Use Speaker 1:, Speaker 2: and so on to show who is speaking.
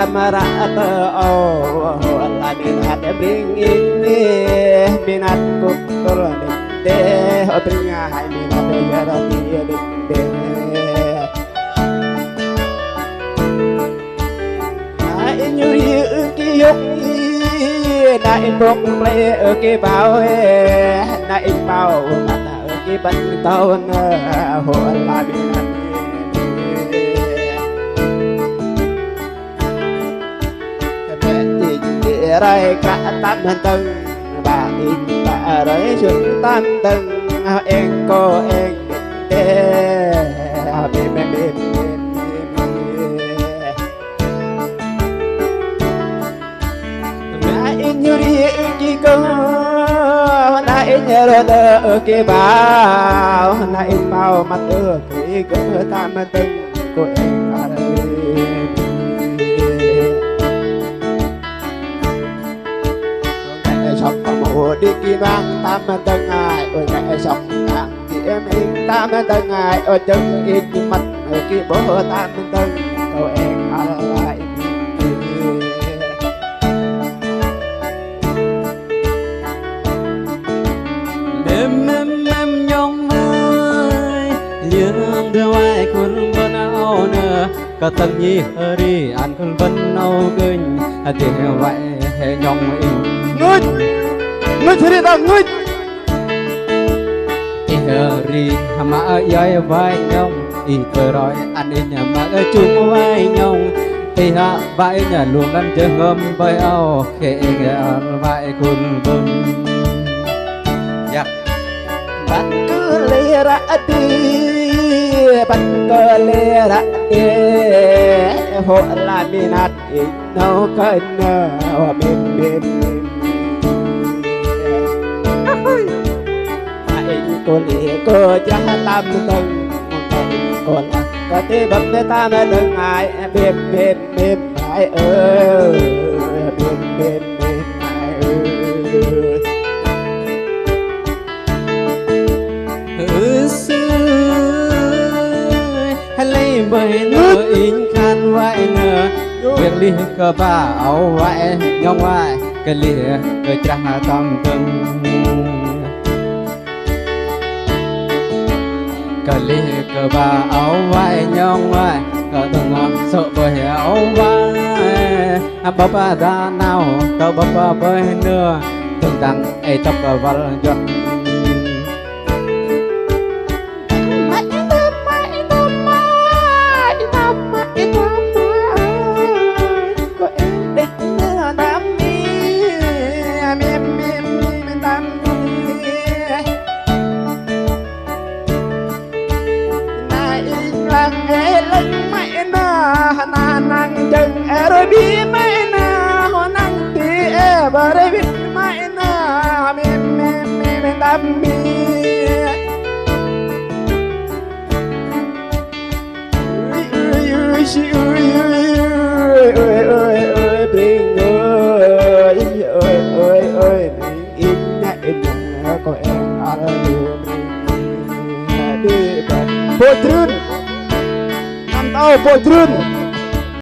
Speaker 1: Marata la binat bring ini binat kutul de bringa hai binat yarati de ai nyuri ki yok na in bok ple ki bao na in bao mata ki ban taun ho la binat rai cả tam tầng bà in bà rơi xuống tam tầng em cô em đê bê bê bê na in như đi ki cô na in nhớ đỡ ki bao na in bao mặt ki cô tam tầng cô em sọc mùa đi kia mang tam tân ai ôi mẹ sọc nàng thì em in tam tân ai ôi chân in mặt ở kia bố tam tân cậu em lại em nhông ơi liêng đưa ai kun bên áo nè cả tân nhi ở đi ăn kun bên áo kinh thì vậy nhông in ngươi thế đó ngươi ri mà ơi vai nhông cơ rồi anh đi nhà mà chung vai nhông thì hạ vai nhà luôn đang chơi ngâm bay ao khẽ vai cùng vâng dạ bạn cứ lê ra đi bạn cứ lê ra hộ là minat nấu cơm mềm mềm cô lì cô cha tam tầng cô là có thể bấm để ta mà đừng ai bếp bếp bếp ai ơi bếp bếp bếp ai ơi hay lấy bởi nửa in khăn vậy nửa việc đi cơ ba áo vậy nhông vậy cái lì cái cha tam tầng lì cơ ba áo vai nhông vai cờ từng sợ bởi áo vai bắp ra nào cờ bắp bởi nửa từng tăng ai tập vào giọt lên mẹ na na năng chừng rồi bi mẹ na ho năng ti bà rồi bi mẹ na mẹ đam mi ơi bình ơi bình in có em ở đi bôi trơn Tao bôi trơn